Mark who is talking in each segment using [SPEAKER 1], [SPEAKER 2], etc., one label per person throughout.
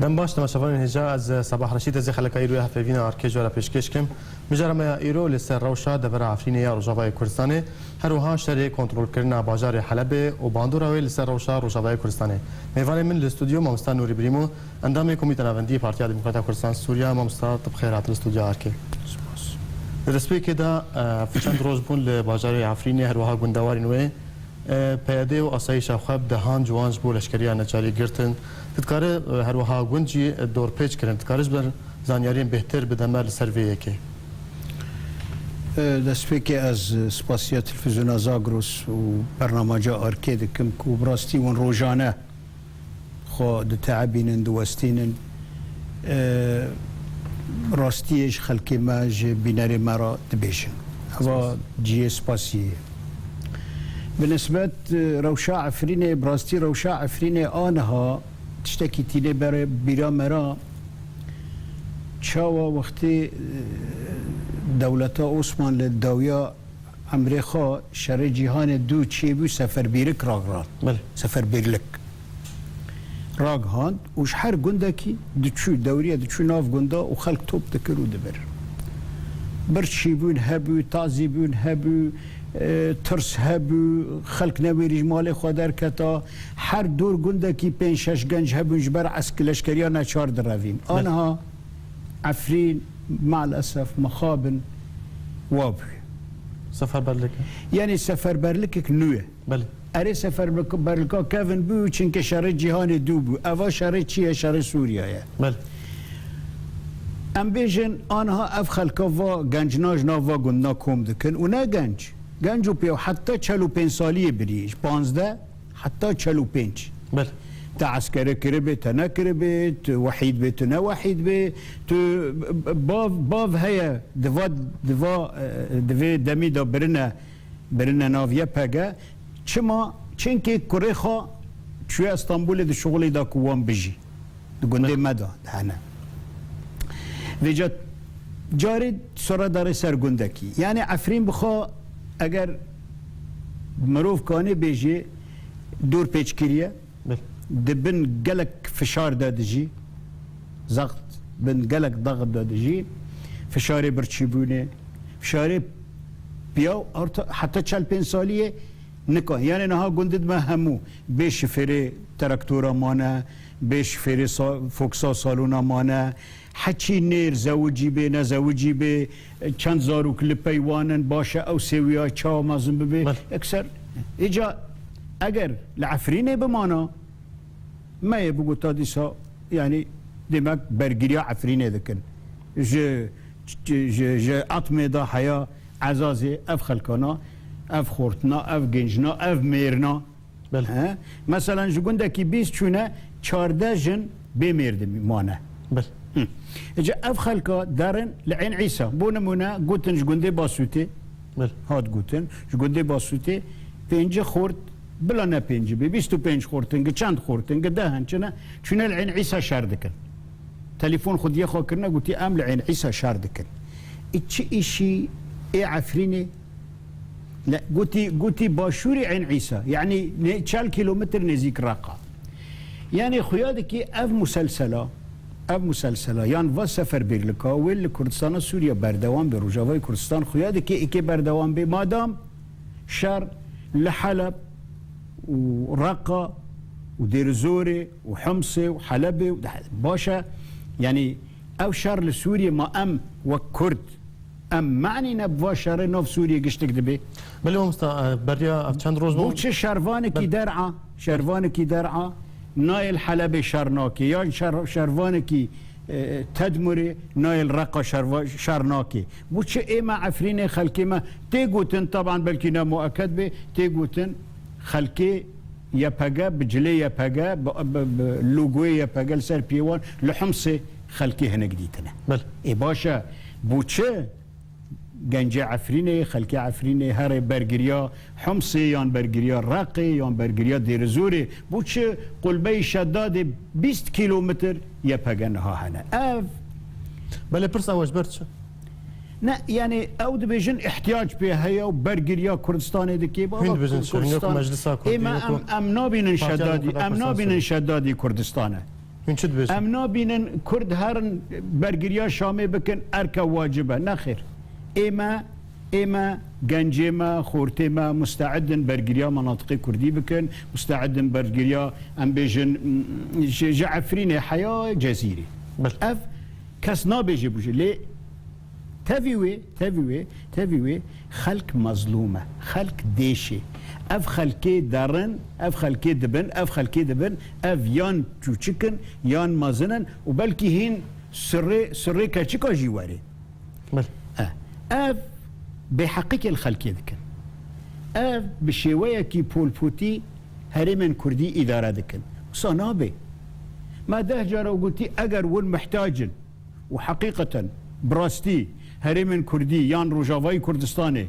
[SPEAKER 1] دم باش تماشاوان هجا از صباح رشید از خلک ایرو هفوینا ارکیج ولا پیشکش کم مجرم ایرو لسر روشا دبر عفرین یا روجاوای کردستان هر وها شر کنترل کردن بازار حلب و باندورا لسر روشا روجاوای کردستان میوان من الاستودیو مامستا نوری بریمو اندام کمیته نوندی پارتیا دموکرات کردستان سوریا مامستا طب خیرات الاستودیو ارکی درسپی که دا فچند روز بون لبازار عفرین هر وها گندواری نوی پیاده و آسایش خواب دهان جوانج بو لشکری نچاری گرتن تذکره هر وها گنجی دور پیچ کردن تذکرش بر زانیارین بهتر بدمر سرویه که
[SPEAKER 2] دسته که از سپاسیا تلویزیون زاگرس و برنامه آرکید کم کو براستی ون روزانه خود تعبینن دوستینن راستیش خلکی ماج بیناری مرا دبیشن هوا جی سپاسیه بالنسبة روشا عفرينة براستي روشا عفرينة آنها تشتكي تيني برا مرا شاوا وقتي دولتا عثمان للدويا أمريكا شر جهان دو تشيبو سفر بيرك راغران سفر بيرلك راغهان وش حر قندكي دتشو دورية دتشو ناف قندا وخلق توب تكرو دبر برشيبون هبو تعزيبون هبو ترس هبو خلق نویریج مال خودر کتا هر دور گنده کی 5-6 گنج هبو جبر عسکریا نچار درویم آنها عفرین مع الاسف مخابن وابو
[SPEAKER 1] سفر برلک
[SPEAKER 2] یعنی سفر برلک نوه
[SPEAKER 1] بله
[SPEAKER 2] اره سفر برلکا کفن بو چنکه شر جهان دو بو اوا شر چیه شر سوریه
[SPEAKER 1] بله
[SPEAKER 2] ام بیجن آنها اف خلقا و گنج ناجنا و گنده کم دکن و نه گنج پیو حتی 45 سالیه بریش 15 حتی 45
[SPEAKER 1] بله
[SPEAKER 2] تا عسکره کربه تا نکربه تو وحید به تو نه وحید به تو باو هیا دوا دمی دا برنه ناویه پگه چنکه کره خواه چوی استانبول ده شغلی دا کوان بجی ده گنده مدا دهنه ویجا جاری سرا داره سرگنده کی یعنی عفرین بخوا اگر مروف کانه بیجی دور پیچ کریه دبن گلک فشار دادجی زغط بن گلک ضغط دادجی فشار برچیبونه فشار بیاو حتی 45 سالیه نکن یعنی نها گندد ما همو به شفره تراکتورا مانه به شفره فوکسا سالونا مانه حچی نیر زوجی به نزوجی به چند زارو کل پیوانن باشه او سویا چا مازن ببه اکثر ایجا اگر لعفرینه بمانا ما يبقوا تاديسا يعني دماغ برجريا عفرينه ذكن ج أطمئ دا حياة عزازي أف خلقنا أف خورتنا أف جنجنا أف ميرنا
[SPEAKER 1] بله
[SPEAKER 2] مثلا جوجندا كي 20 شونه 14 جن بميرد مانا
[SPEAKER 1] بله
[SPEAKER 2] اجا اف خلقا دارن لعين عيسى بونمونا قوتن جوجندي باسوتي
[SPEAKER 1] بله
[SPEAKER 2] هاد قوتن جوجندي باسوتي بينج خورت بلا نه 5 به 25 خورتنگ چند خورتنگ دهن چونه العين عيسى شاردكن تليفون خد يخو كرنا قلت ام العين عيسى شاردكن اشي اي عفريني لا قلتي باشوري عين عيسى يعني 4 كيلومتر نزيك راقه يعني خيادك اف مسلسله يعني و سفر بيرلكا ويل كردستان سوريا بردوام بروجاوي كردستان خيادك ايكي بردوام بمادام شر لحلب ورقة ودير زوري وحمصي وحلبي باشا يعني او شر لسوريا ما ام وكرد ام معني نبوا شر نوف سوريا قشتك دبي
[SPEAKER 1] بله مستا بريا چند روز
[SPEAKER 2] بو چه شروانكي درعا نايل حلبي شرناكي يا شروانكي تدمري نايل رقة شرناكي بو چه ايما عفرين خلقي ما تيقوتن طبعا بلكي مؤكد به تيقوتن خلقي يبقى بجلي يبقى بلوغوي يبقى لسر بيوان لحمصي خلقي هنا جديدنا
[SPEAKER 1] بل
[SPEAKER 2] اي باشا بوچه گنج عفريني خلقي عفريني هر برگريا حمصي يان برگريا راقي يان برگريا ديرزوري بوچه قلبي شداد 20 كيلومتر يبقى نها هنا اف
[SPEAKER 1] بل برسا وجبرتش
[SPEAKER 2] نه يعني او دبيجن احتياج بها هي وبرجريا كردستان دكي
[SPEAKER 1] بابا كردستان
[SPEAKER 2] مجلس ام نابين شدادي كردستان
[SPEAKER 1] من شد بيش
[SPEAKER 2] ام نابینن کرد هرن برگریا شامه بکن ارکا واجبه نخیر اما گنجه ما خورته ما مستعدن برگریا مناطق کردی بکن مستعدن برگریا ام بیجن جعفرین حیا جزیره
[SPEAKER 1] بل
[SPEAKER 2] اف کس نابیجه بوجه لی تفیوی خلق مظلومه خلق دیشه اف خلقی دارن اف خلقی دبن اف یان چوچکن یان مازنن و بلکی هین سره کچکا جیواره
[SPEAKER 1] بل
[SPEAKER 2] اف بحقيقة الخلقية ذكن اف بشوية كي بولبوتي هرمن كردي إدارة ذكن صنابي ما ده جارة وقلتي أجر والمحتاجن وحقيقة براستي هرمن كردي يان روجافاي كردستاني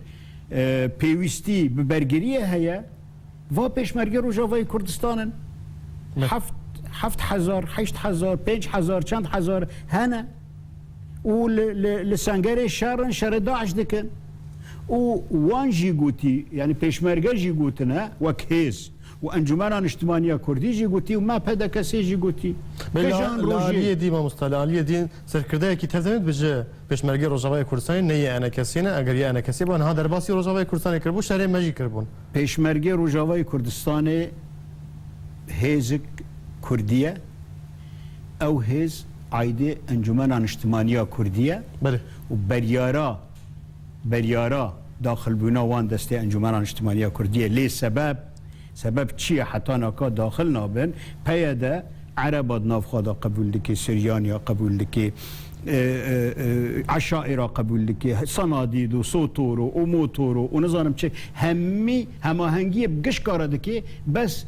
[SPEAKER 2] بيويستي ببرجرية هيا فا بيش مرجع روجافاي كردستان حفت حزار حشت حزار بيج حزار چند حزار هنا ولسانجري شر داعش ذكن وان جيجوتي يعني بيشمرجة جيجوتنا وكهيز وانجمان اجتماعية كردي جيجوتي وما بدا كسي جيجوتي
[SPEAKER 1] الآلية دي ما مستعد الآلية دي سركردها كي تهزمت بجا بيشمرجة رجاوي كردستان نية أنا كسينا أجر يا أنا كسيب أنا هذا رباسي رجاوي كردستان كربو شهرين ماجي كربون
[SPEAKER 2] بيشمرجة رجاوي كردستان هيزك كردية أو هيز عايدة انجمان اجتماعية كردية
[SPEAKER 1] بله
[SPEAKER 2] بريارا داخل بنا وان دسته انجمان اجتماعية كردية ليه سبب چیه حتی ناکا داخل نابن پیاده عرب ناف خدا قبول دکی سریانیا قبول دکی عشائر قبول دکی صنادید و سوتور و موتور و نظام چه هماهنگی بگش کار دکی بس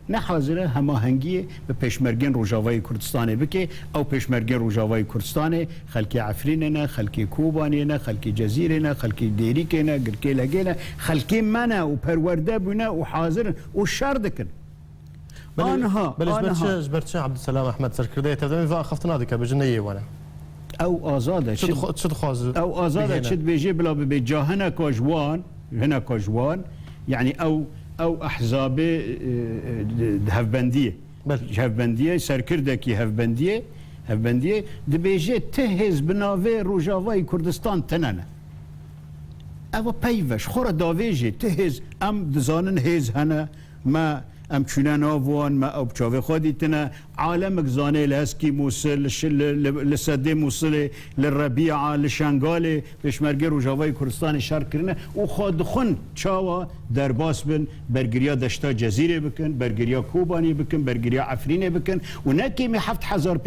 [SPEAKER 2] نحاضره هماهنگی به پیشمرگین روجاوای کردستان بکی او پیشمرگین روجاوای کردستان خلکی عفرینه خلکی کوبانه خلکی جزیره خلکی دیریکه گرکی لگیله خلکی منه و پرورده بونه و حاضر و شردکن
[SPEAKER 1] آنها جبرتش عبد السلام احمد سركرديه تدمي فاخفتنا ذيك بجنيه وانا
[SPEAKER 2] او ازاده
[SPEAKER 1] شد خاز
[SPEAKER 2] او ازاده شد بيجي بلا بجا هنا كوجوان يعني او احزاب هفبنديه هفبنديه سركردكي هفبنديه دبيجي تهز بناوي روجاواي كردستان تنانه او بيفش خور داويجي تهز ام دزانن هز هنا ما ام چونان آوان ما او بچاوه خودی تنا عالم زانه لهسکی موصل لسده موصل للربيعة لشنگال بشمرگه روجاوای کردستان شرق کرنه و خود خون چاوا در باس بن برگریا دشتا جزیره بکن برگریا کوبانی بکن برگریا عفرینه بکن و نکی 7000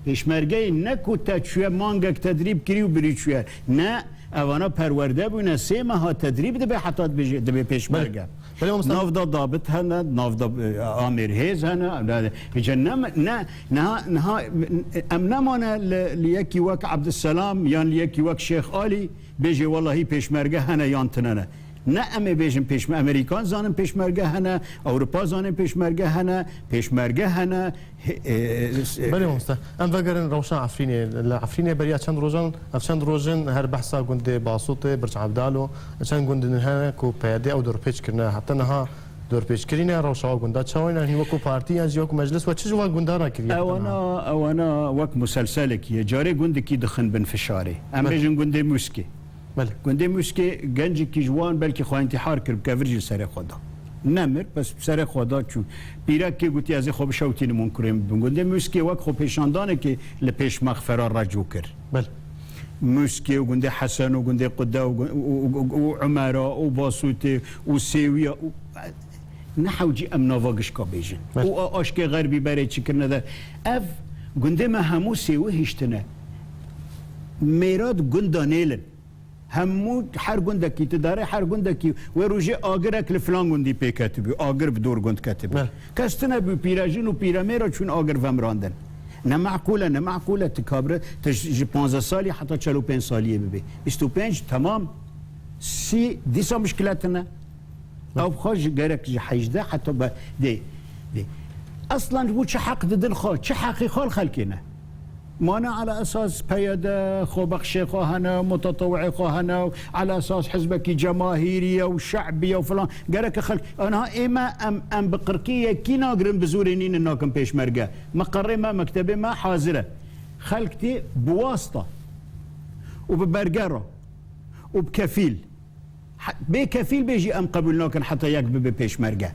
[SPEAKER 2] پیشمرگه نکو تا چوه مانگک تدریب کری و بری چوه نه اوانا پرورده بونه سه ماه تدریب ده به حتی ده به پیشمرگه نافذة ضابط هنا نافذة آمر هيز هنا جنم نه ام نمانه ليكي وك عبد السلام يان ليكي وك شيخ علي بيجي والله پیشمرگه هنا يان تننه نه امه بیشم امریکان زانم پیشمرگه هنه اروپا زانم پیشمرگه هنه
[SPEAKER 1] بله مستر ام وگرن روشن عفرینه بریا چند روزن هر بحثا گنده باسوطه برچ عبدالو چند گنده نه کو پیاده او دور پیچ کرنه حتی نه دور پیچ کرینه روشا گنده چاوین هی وکو پارتی از یوک مجلس و چه جوا گنده را کریه
[SPEAKER 2] اوانا وک مسلسل کی جاره گنده کی دخن بن فشاره ام بیشم گنده موسکی
[SPEAKER 1] بله
[SPEAKER 2] گنده موسکی گنجی کی جوان بلکه خو انتحار کرد که ورجی سر خدا نمر بس سر خدا چون پیرک که گویی از خوب شوتی نمون کریم گنده موسکی وقت خوب پیشاندانه که لپیش مغفرة رجوع کرد
[SPEAKER 1] بله
[SPEAKER 2] موسکی و گنده حسن و گنده قدا و عمره و باسوته و سیویه نحوجی امنا واقش کا بیجن و آشک غربی برای چی کرنه ده اف گنده ما همو سیوه هشتنه میراد گندانیلن همو هر گندکی تداره هر گندکی و روزه آگرک لفلان گندی پی کتبی آگر بدور گند کتبی کستنه بی پیراجین و پیرامیرا چون آگر ومراندن نه معقوله تکابره تج 15 سالی حتی 45 سالیه ببی 25 تمام سی دیسا مشکلاتنا او خوش گرک 18 حتی دی اصلا بو چه حق ددن خال چه حقی خال خلکینه مانا على اساس بيدا خوبخش خواهنا متطوعي خواهنا على اساس حزبك جماهيريه وشعبيه وفلان قالك خلق انا اما ام بقركيه كي ناقرن بزورينين انكم بيش مرقه مقري ما مكتبه ما حاضره خلقتي بواسطه وببرقره وبكفيل بكفيل بيجي ام قبلناكن حتى يكبب بيش مرقه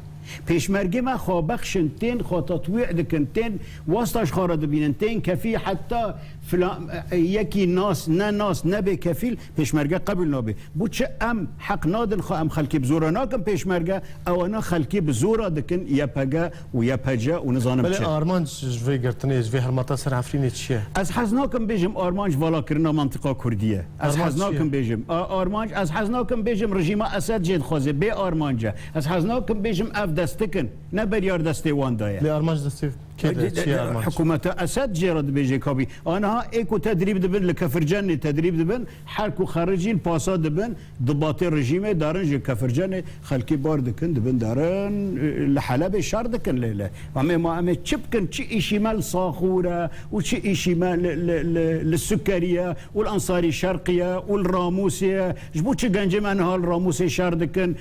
[SPEAKER 2] پیشمرگی ما خو بخشنتين خو تطويع دكنتين واسطاش خارد بينتين كفي حتى فلان يكي ناس ناس نبي كفيل پیشمرگه قبل نبي بوچ ام حق نادن خو ام خلقي بزورا ناكم پیشمرگه او انا خلقي بزورا دكن يپگه ويپجه ونظام
[SPEAKER 1] بله آرمانج جوی گرتنی جوی هرمتا سر عفرینی چیه؟
[SPEAKER 2] از حزناكم بيجم آرمانج والا كرنا منطقة كردية از حزناكم بيجم آرمانج از حزناكم بيجم رژیم اسد جد خوازه بي آرمانجه از حزناكم بيجم اف دستكن نبر يار دستي وان دايا
[SPEAKER 1] لی آرمانج دستی که چیه آرمانج؟
[SPEAKER 2] حكومة اسد جرد بيجي كابي انا ايكو تدريب دبن لكفرجاني تدريب دبن حركو خارجين باسا دبن ضباطي الرجيم دارن جي كفرجاني خلكي باردكن دبن دارن لحلب شاردكن ليله ما تشبكن شي شمال صاخوره وشي شمال للسكريه والانصاري الشرقيه والراموسيه جبوتش جنجم انها الراموسيه شاردكن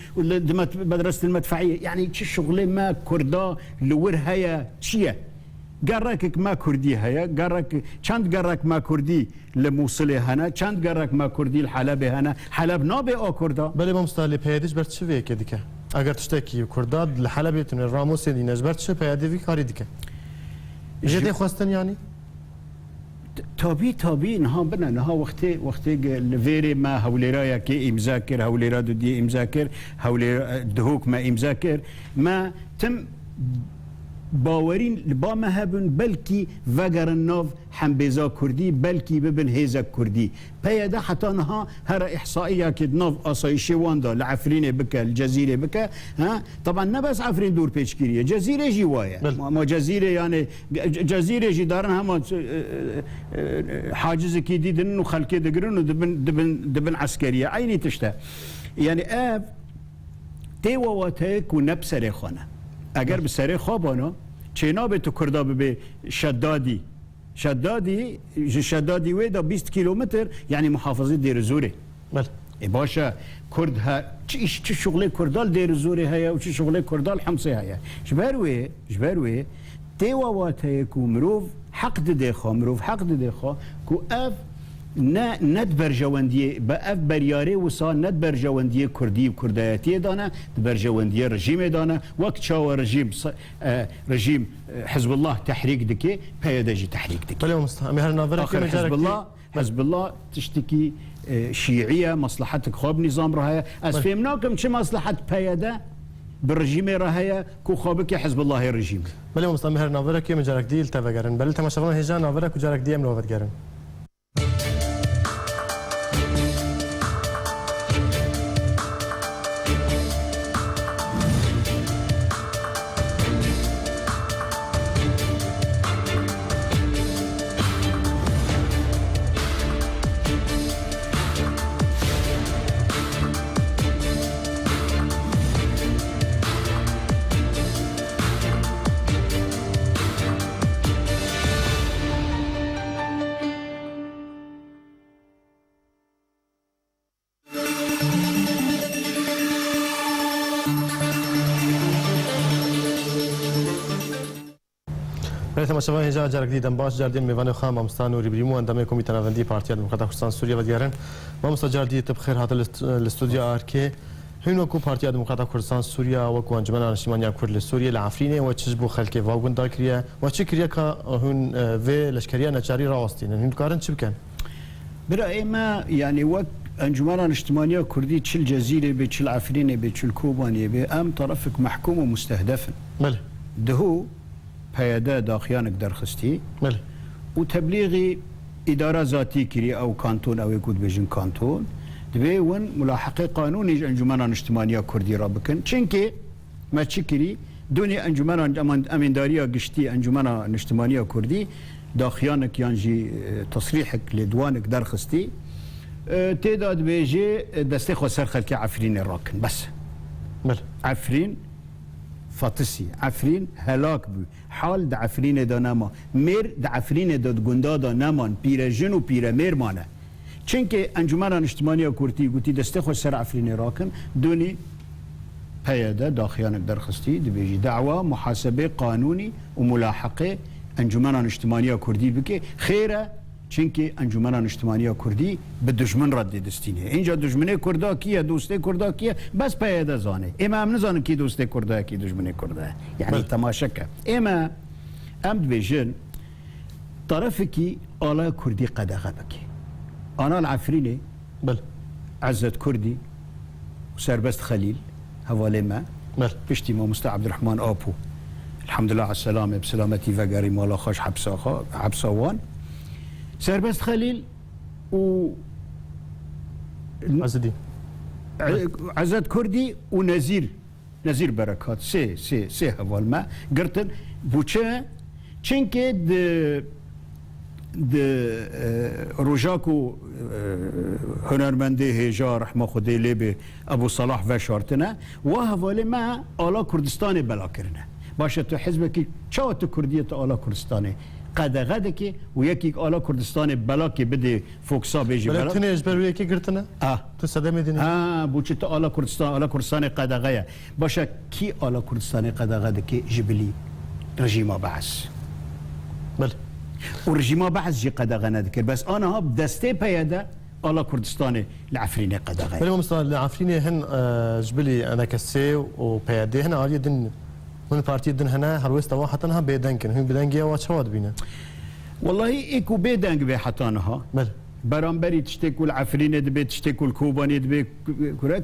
[SPEAKER 2] مدرسه المدفعيه يعني شي شغله ما كردا لورهيا تشيه قرك ما كردي هيا قرك چند قرك ما كردي لموصل هنا چند قرك ما كردي الحلب هنا حلب نابي او كردا
[SPEAKER 1] بله ما مستعلی پیادش بر چه وی که دیگه اگر تشتکی کرداد لحلبیتون راموس دینش بر چه پیاده وی کاری دیگه جدی خواستن یعنی
[SPEAKER 2] تابي نها بنا نها وقتي الفيري ما هوليرايا كي مذاكر هوليرا دي مذاكر هوليرا دهوك ما مذاكر ما تم باورين با ما هبن بلكي وگر النوف حنبيزا كردي بلكي ببن هيزا كردي بيدا حتى نها هر احصائيه كد نوف اسايشي واندا العفرين بكا الجزيره بكا ها طبعا نبس عفرين دور بيشكيريه جزيره جوايه ما جزيره يعني جزيره جي دارن هم حاجز كي ديدن وخلكي دقرن دبن عسكريه عيني تشتا يعني اب تيواتك ونبسري خانه اگر به سری خوابانا چینا به تو کردا به شدادی وی دا 20 کیلومتر یعنی محافظه دیر زوره
[SPEAKER 1] بله
[SPEAKER 2] باشا کرد ها چه شغل کردال دیر زوره هيا و چه شغل کردال حمصه هيا جبروي تيوا واته کو مروف حق ده خو کو اف ند برجواندی با اف بریاره وسا ند برجواندی کردی و کردایتی دانه برجواندی رژیم دانه وقت چاو رژیم حزب الله تحریک دکی پیادجی تحریک دکی
[SPEAKER 1] بله مستعمی هر نظر
[SPEAKER 2] حزب الله تشتكي شيعيه مصلحتك خواب نظام رهاية از فهمناكم چه مصلحت پیاده بالرجيم رهاية كو خوابك يا حزب الله الرجيم
[SPEAKER 1] بله مستعمی هر نظر که مجرک دیل تفگرن بله تماشاگران هجان نظر کو جرک دیم نوبت گرن تماشاگران اینجا جرگ دیدم باش جردین میوان خام امستان و ریبریمو اندام کمیته نوندی پارتی دموکرات کردستان سوریه و دیگران ما مستجردی تبخیر هات الاستودیو آرکی هنو کو پارتی دموکرات کردستان سوریه و کو انجمن انشمانیا کرد سوریه لعفرینه و چجبو خلک واگون داکریه و چه کریه که هون و لشکریه نچاری راستین هن کارن چی بکن
[SPEAKER 2] برای ما يعني وقت انجمن اجتماعية كردي تشل جزيرة بتشل عفرينة بتشل كوبانية بأم طرفك محكوم ومستهدف
[SPEAKER 1] بله
[SPEAKER 2] دهو پیاده داخیانک درخستی
[SPEAKER 1] بله
[SPEAKER 2] و تبلیغی اداره ذاتی کری او کانتون او یکود بیجن کانتون دبی ون ملاحقه قانونی انجمن اجتماعی کردی را بکن چنکه ما چی کری دونی انجمن امانداری گشتی انجمن اجتماعی کردی داخیانک یانجی تصریحک لدوانک درخستی تعداد بیجی دسته خسر خلک عفرین راکن بس
[SPEAKER 1] بله
[SPEAKER 2] عفرین فاطسي عفرين هلاك بو حال د عفرين دا نما مير د عفرين دا گندا دا نمان پیرژن و پیرمیر مانه چونکه انجمن اجتماعی کورتی گوتی دسته خو سر عفرین راکن دونی پیاده داخیان درخستی دبیجی دعوه محاسبه قانونی و ملاحقه انجمن اجتماعی کردی بکه خیره چونکه انجمن اجتماعی کردی به دشمن رد دستینه اینجا دشمن کردا کیه دوست کردا کیه بس پیاده زانه اما هم نزانه کی دوست کردا کی دشمن کردا یعنی تماشکه اما ام دبیجن طرف کی آلا کردی قدغه بکی آنا العفرینه
[SPEAKER 1] بله
[SPEAKER 2] عزت كردي وسربست خليل هوالي ما
[SPEAKER 1] بله
[SPEAKER 2] بشتي ما مستر عبد الرحمن آبو الحمد لله على السلامة بسلامتي فقاري مالا خوش حبساوان سربست خليل و
[SPEAKER 1] عز الدين
[SPEAKER 2] عزت كردي ونزير نزير بركات سي هوال ما قرتن بوچه چنكه د روجاكو هنرمنده هجار رحمه خدي لبه ابو صلاح و شارتنا و حواله ما آلا کردستان بلا کرنه باشه تو حزبك چاو تو کردیت آلا کردستان قدغه که و یکی آلا کردستان بلا که بده فوکسا بیجی بلا
[SPEAKER 1] تنه اجبر یکی گرتنه تو صدا میدینی
[SPEAKER 2] بوچه تو آلا کردستان قدغه باشه کی آلا کردستان قدغه که جبلی رژیم بعث
[SPEAKER 1] بله
[SPEAKER 2] ورجيما بعث جي قدغه نذكر بس انا ها بدستي بياده على كردستان العفريني قدغه
[SPEAKER 1] بل مستوى العفريني هن جبلي انا كسي وبياده هنا عالي دن من بارتي دن هنا هرويستا واحدها بيدنكن هم بيدنجيا واتشواد بينا
[SPEAKER 2] والله ايكو بيدنج بحطانها
[SPEAKER 1] بل
[SPEAKER 2] برامبري تشتكوا العفريني دبي تشتكوا الكوباني دبي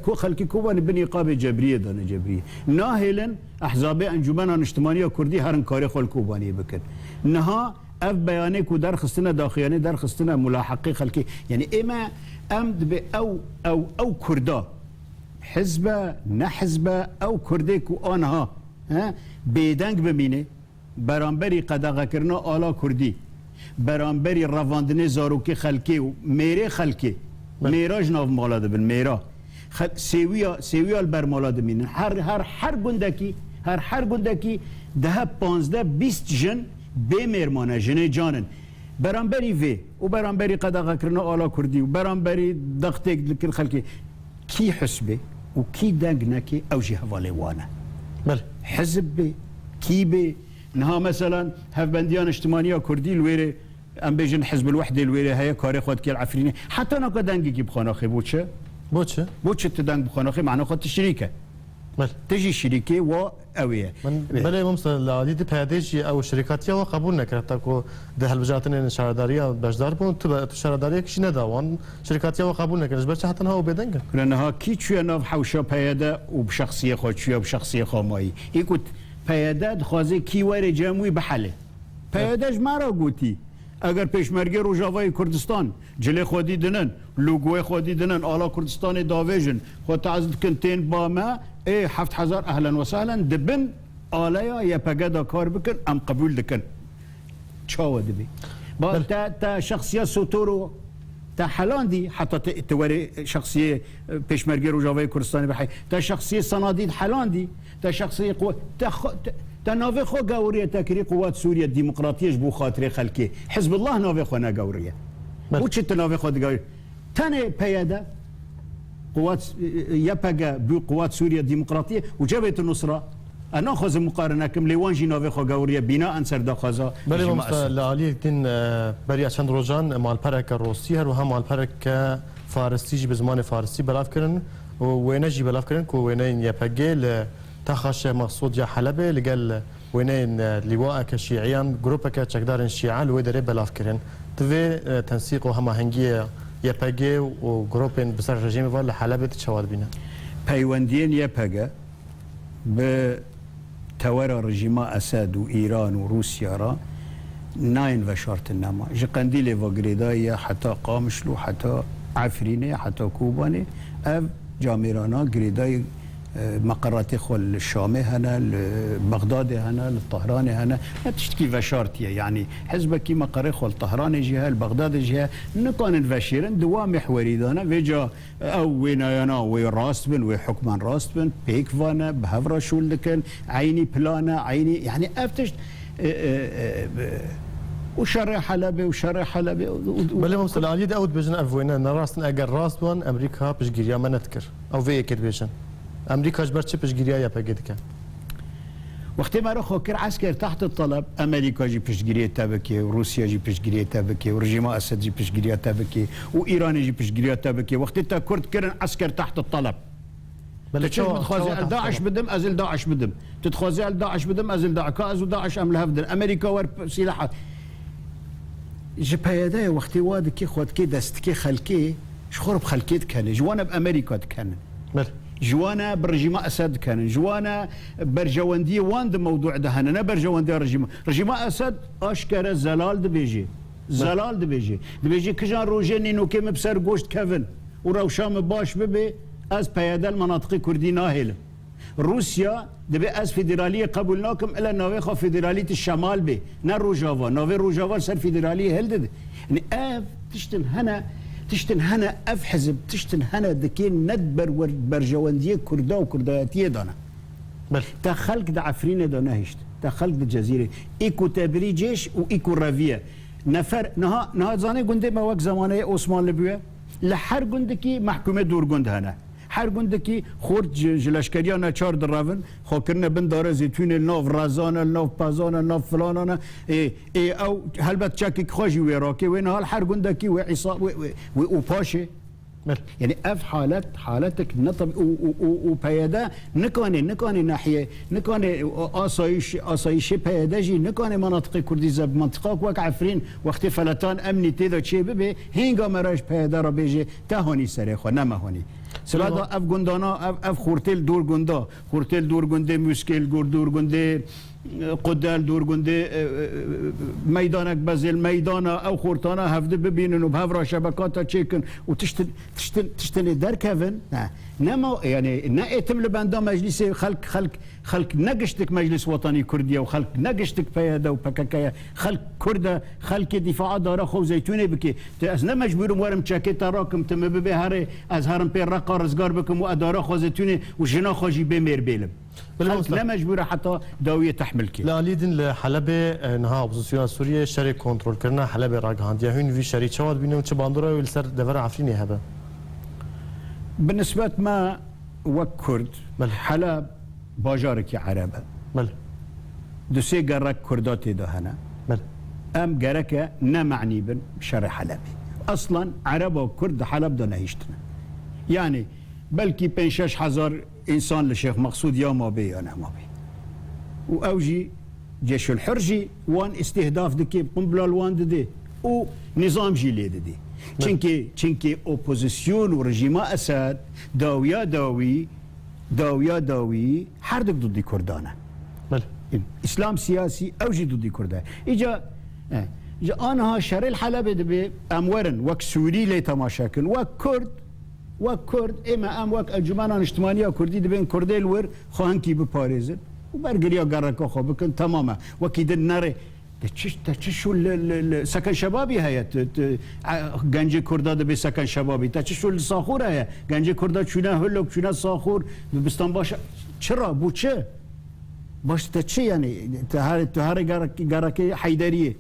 [SPEAKER 2] كو خلكي كوباني بني قابه جبريه دنا جبريه ناهلا احزاب انجمن اجتماعيه كردي هرن كاري خل كوباني بكن نها اف بياني كو درخستنا داخياني درخستنا ملاحقي خلكي يعني اما امد ب او كردا حزبه نحزبه او كردي كو انها ها بيدنگ بمينه برامبري قدغه كرنا الا كردي برامبري رواندني زاروكي خلكي و ميري خلكي ميراج ناف مالاد بالميرا سويا البرمالاد مين هر گندکی ده 15 20 جن بمرمانه جنه جانن برانبری وی و برانبری قدغه کرنا آلا کردی و برانبری دختک لکن خلکی کی حسبه و کی دنگ نکی او جی حواله وانه
[SPEAKER 1] بله
[SPEAKER 2] حزب بی کی بی نها مثلا هفبندیان اجتماعی کردی الویره ام بیجن حزب الوحده الویره هيا کاری خود کی العفرینه حتی نکا دنگی کی بخاناخی بوچه تدنگ بخاناخی معنی خود شریکه
[SPEAKER 1] بله
[SPEAKER 2] تجي شركه و اويه
[SPEAKER 1] بله ممثل العديد بهديجي او شركات يا قبول نكرت تاكو ده البجاتن شهرداريه بجدار بون تو شهرداريه كشي نداوان شركات يا قبول نكرت بس حتى هو بدنگ
[SPEAKER 2] لانها كي تشي ناف حوشه بياده وبشخصيه خوتشيه وبشخصيه خاماي يكوت بياده خوازي كي ور جموي بحله بيادهش مرا قوتي اگر پیشمرگی روجاوای کردستان جلی خودی دنن لوگوی خودی دنن آلا کردستان داویجن خود تعزد کنتین با ما 7000 اهلا وسهلا دبن آلیا یا پگدا کار بکن ام قبول دکن چاو دبی با تا شخصیت سوتورو تا حلان دی حتی توری شخصیه پیشمرگی روجاوای کردستان بحی تا شخصیه صنادید حلان دی تا شخصیه قوه تا ناوی خو گوریه تکری قوات سوریه دیمقراطیش بو خاطر خلکی حزب الله ناوی خو نگوریه بو چه ناوی خو گوریه تنه پیاده قوات يبقى بقوات سوريا الديمقراطيه وجبهه النصره انا خذ مقارنه كم لوانجي نوفي خو غوريه بناء انصر دخازا
[SPEAKER 1] بله مستل علي دين بري چند روزان مال پرک روسي هر وهم مال پرک فارسي بزمان فارسي بلاف كرن وينجي بلاف كرن كو وينين يبقى تخش مقصود يا حلب لقال وينين لواء كشيعيان جروبك تشكدار الشيعه لو دري بلاف كرن تفي تنسيق وهم هنجيه يبقى وجروبين بسر رژیم وال حلب تشوال بينا
[SPEAKER 2] پیوندین يبقى بتورى رژیم اسد وإيران وروسيا را ناين وشارت النما جقنديل وغريدايا حتى قامشلو حتى عفريني حتى كوباني اف جاميرانا غريداي مقرات خو الشامي هنا بغداد هنا الطهراني هنا لا تشتكي فشارتيا يعني حزبك كي مقر خو الطهراني جهه البغداد جهه نكون الفشيرن دوا محوري دانا فيجا او وين انا وي راستبن وي حكمان راستبن بيك فانا بهفرا شولدكن عيني بلانا عيني يعني افتش وشرع حلبي وشرع حلبي
[SPEAKER 1] بله ممثل علي داود بجن افوينا نراستن اگر راست وان امريكا بشگیریا ما نتکر او وی اکر بيجن امريكا جبر چه بشگیریا یا پگدکن
[SPEAKER 2] وقتی ما رو خاکر عسكر تحت الطلب امريكا جي بشگیری تبكي وروسيا جي بشگیری تبكي ورجيم اسد جي بشگیری تبكي وايران جي بشگیری تبكي وقتی تا كرد كرن عسكر تحت الطلب تشوف تخوزي داعش بدم ازل داعش بدم تتخوزي داعش بدم ازل داعش كاز وداعش ام لهفدن امريكا ور سلاحات جبهه وقتی واد کی خود کی دست کی خلکی شخور بخلکیت کنه جوانا بامريكا كان جوانا برجيم اسد كان جوانا برجواندي واند موضوع ده هنا برجواندي رجيم اسد اشكر زلال دبيجي زلال دبيجي كجان روجيني نو كيم بسر گوشت كفن وروشام باش ببي از پیاده المناطق كردي ناهل روسيا دبي از فيدراليه قبولناكم الى نويخه فيدراليه الشمال بي نا روجافا نوفي روجافا سر فيدراليه هلدد يعني اف تشتن هنا اف حزب تشتن هنا دكين ندبر برجوانديه كردا وكرداتيه دانا تا خلق دا عفرين دانا هشت تا خلق دا جزيره ايكو تبري جيش وايكو رافيه نفر نها زاني قندي ما وقت زمانه عثمان لبويه لحر قندكي محكومه دور قند هنا هر گوندکی خورد جلشکریانا چار درافن خاکرنا بن داره زیتون ناف رازان ناف پازان ناف فلانانا او هلبت چاکی خواجی و راکی و حال هر گوندکی و عصا و پاشه يعني اف حالتك نطب وبيادا نكاني ناحيه نكاني اسايش بياداجي نكاني مناطق كردي زب منطقه وك عفرين وقت فلتان امني تيدا تشي ببي هينغا مراج بيادا ربيجي تهوني سريخو نما هوني سلادا اف گندانا اف خورتل دور گنده مشکل دور گنده قدال دور گنده ميدانك بزل ميدانا او خورتانا هفده ببينن وبهفرا شبكاتا تشيكن وتشتني دركفن نما يعني نأتم لبندا مجلس خلق نقشتك مجلس وطني كردية وخلق نقشتك بيادا وبكاكايا خلق كردة خلق دفاع دارا خو زيتوني بكي تأسنا مجبورم ورم تشاكيتا راكم تم ببهاري ازهارم بين رقا رزقار بكم وادارا خو زيتوني وجنا خوجي بمير بيلم لا مجبورة حتى داوية تحمل كي
[SPEAKER 1] لا ليدن لحلبة نها اوبوزيسيون سوريا شري كنترول كرنا حلبة راغانديا هون في شري تشواد بينهم تشباندورا والسر دفر عفريني هذا
[SPEAKER 2] بالنسبة ما وكرد حلب باجارك عربة دوسي قرك كرداتي ده هنا ام قرك نمعني بن شري حلبي اصلا عرب وكرد حلب ده نهيشتنا يعني بلكي 5-6 انسان لشيخ مقصود يا ما بي انا ما بي واوجي جيش الحرجي وان استهداف دكي قنبله الوان دي ونظام جيلي دي چنكي اوبوزيسيون ورجيم اسد داويا داوي حردك ضد كردانه اسلام سياسي اوجي ضد كردانه اجا انا شري الحلبة دبي امورن وك سوري لي تماشاكن وكرد اما ام وك الجمعان الاجتماعيه كردي دبين كردي الور خانكي بباريزن وبرجريا قركو خو بكن تماما وكيد النار تشو سكن شبابي هي گنج كردا دبي سكن شبابي تشو الصاخور هي گنج كردا شونه هلوك شونه صاخور بستان باش چرا بو چه باش تشي يعني تهاري قركي حيدريه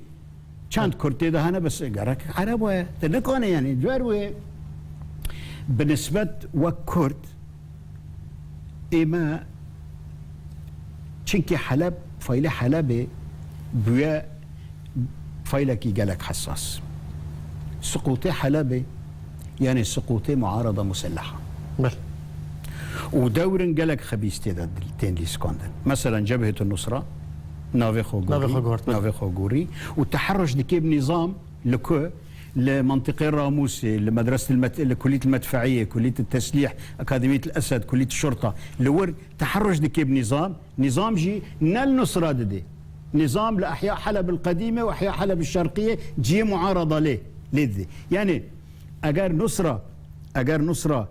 [SPEAKER 2] چند كرتي ده هنا بس قرك عربه تنكونه يعني جوروي بالنسبة وكرد إما چنكي حلب فايلة حلبة بويا فايلة كي قالك حساس سقوطي حلبة يعني سقوطي معارضة مسلحة ودورن قالك خبيستي دا دلتين دي سكوندن مثلا جبهة النصرة نافي خوغوري والتحرش دكي بنظام لكو لمنطقة راموس لمدرسة لكلية المدفعية كلية التسليح أكاديمية الأسد كلية الشرطة لور تحرش دكي بنظام جي نال نصرة دي نظام لأحياء حلب القديمة وأحياء حلب الشرقية جي معارضة ليه يعني أجر نصرة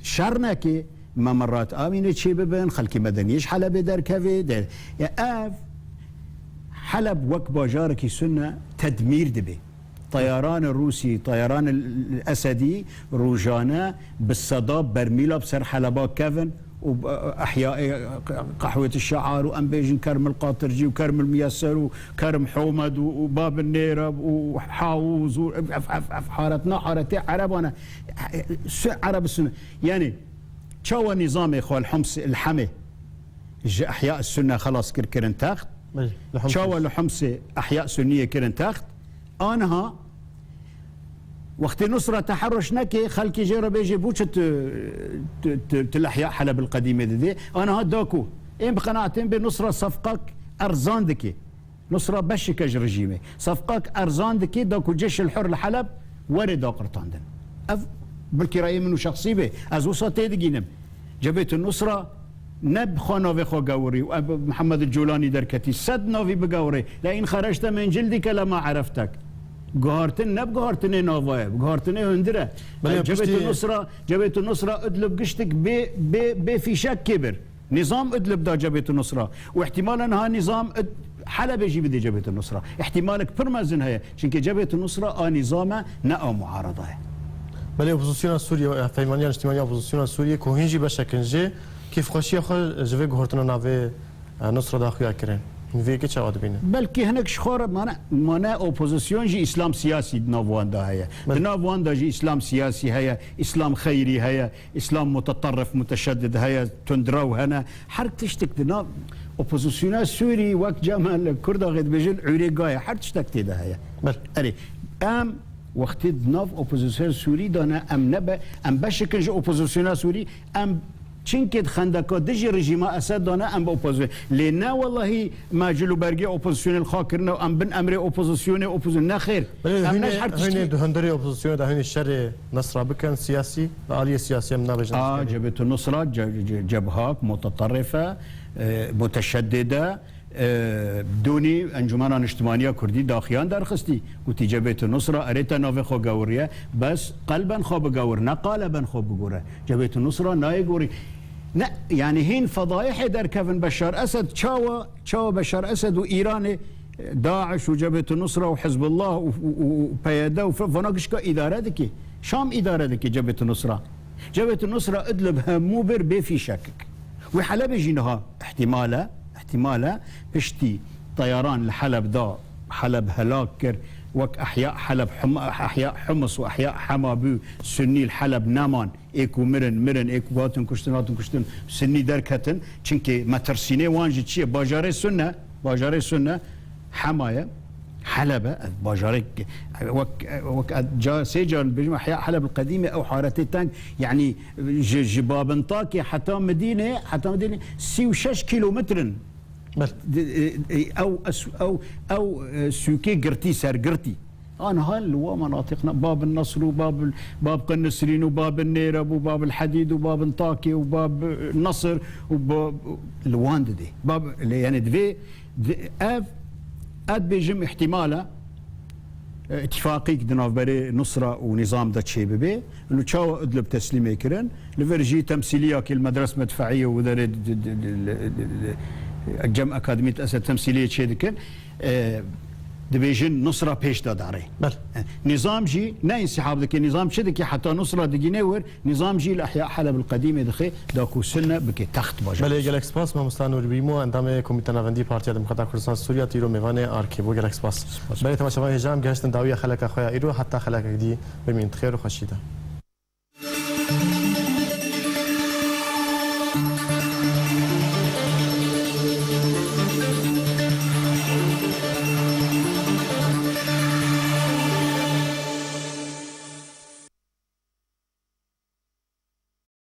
[SPEAKER 2] شرناكي ممرات آمنة شي ببن خلقي مدنيش حلب دركفي اف حلب وك باجارك سنة تدمير دبي طيران الروسي طيران الأسدي روجانا بالصداب برميلة بسر حلبات كيفن وأحياء قحوة الشعار وأنبيجن كرم القاطرجي وكرم الميسر وكرم حومد وباب النيرب وحاوز حارتنا حارتي عربنا عرب السنة يعني شو نظام إخوة الحمص الحمي أحياء السنة خلاص كركرن تاخت شو الحمص أحياء سنية كرن تاخت أنها وقت نصرة تحرش نكي خلكي جيرو بيجي بوشت تلحياء حلب القديمة دي أنا هداكو إن بقناعتين بنصرة صفقك أرزان دكي نصرة بشكج رجيمي صفقك أرزان دكي داكو الجيش الحر لحلب ورد قرطاندن بلكي رأيي منو شخصي به أزوصة تيدقينم جبهة النصرة نب خانوي خو قوري محمد الجولاني دركتي سد نوفي بقوري لئن خرجت من جلدك لما عرفتك قهرتن نب قهرتن نوفايب قهرتن هندره جبهة النصرة ادلب قشتك بي في شك كبر نظام ادلب دا جبهة النصرة واحتمالا ها نظام حلب يجي بدي جبهة النصرة احتمالك برمزن هي شنك جبهة النصرة نظام نأو معارضة
[SPEAKER 1] بله اپوزیسیون سوریه فیمانیان اجتماعی اپوزیسیون سوریه که هنجی بشکنجه کیف خوشی خال جوی گهرتنا ناوی نصر داخویا کرن نوی که چه عاد بینه
[SPEAKER 2] بلکه هنک شخور مانا اپوزیسیون جی اسلام سیاسی ناوان دا هيا ناوان دا جی اسلام سیاسی هيا اسلام خیری هيا اسلام متطرف متشدد هيا تندرو هنا حرك تشتك دنا اپوزیسیون سوری وقت جمال کردا غد بجن عریقای حرك تشتك تدا هيا بل ام وقتی ناف اپوزیسیون سوری دانه ام نبه ام بشکن جو اپوزیسیون سوری ام چنکد خندکا دجی رژیم اسد دانه ام با اپوزیسیون لینا والله ما جلو برگی اپوزیسیون الخاکرنا ام بن امر اپوزیسیون نخیر
[SPEAKER 1] ام نش حرف هنی دهندری اپوزیسیون ده هنی شر نصر بکن سیاسی عالی سیاسی ام نبجن
[SPEAKER 2] جبهة النصرة جبهات متطرفة متشددة دوني انجمنان اجتماعية كردي داخيان درخستي قلت جبهة النصرة اريتا نوفي خو قوريه بس قلبا خو بقور نا قالبا خو بقوره جبهة النصرة ناي قوري لا يعني هين فضايح در كيفن بشار اسد تشاوا بشار اسد وايران داعش وجبهة النصرة وحزب الله وبياده وفناقشكا اداره دكي شام اداره دكي جبهة النصرة جبهة النصرة ادلب هموبر بفي شكك وحلب جينها احتمالا بشتي طيران لحلب دا حلب هلاكر وك احياء حلب احياء حمص واحياء حمابو سني الحلب نامان ايكو مرن ايكو قاتن كشتن سني دركتن چنكي مترسيني وانجي تشي باجاري سنه حمايه حلبة باجارك وك جا سيجان بجمع احياء حلب القديمه او حارتي تانك يعني جباب انطاكي حتى مدينه 6 كيلومتر او سوكي قرتي سر قرتي انا هو مناطقنا باب النصر باب قنسرين وباب النيرب وباب الحديد وباب انطاكي وباب النصر وباب الواند دي باب يعني دفي اد بيجم احتماله اتفاقيك دناف بري نصرة ونظام دا تشي ببي انه تشاو ادلب تسليمي كرن لفرجي تمثيليه كي المدرسه مدفعيه ودار الجامعه اكاديميه اسد تمثيليه تشي دكن دبيجن نصرة بيش داري نظام جي نا انسحاب دكي نظام شدكي حتى نصرة دقينور نظام جي الاحياء حلب القديمه دخي داكو سنه بكي تخت باجا
[SPEAKER 1] بله گلکس پاس ما مستانور بیمو اندام کمیته نوندی پارتیا دموکرات کردستان سوریا تیرو میوانه آرکیبو گلکس پاس بله تماشاوان هجام گشتن داوی خلک خویا ایرو حتی خلک دی بمین خیر و خوشیده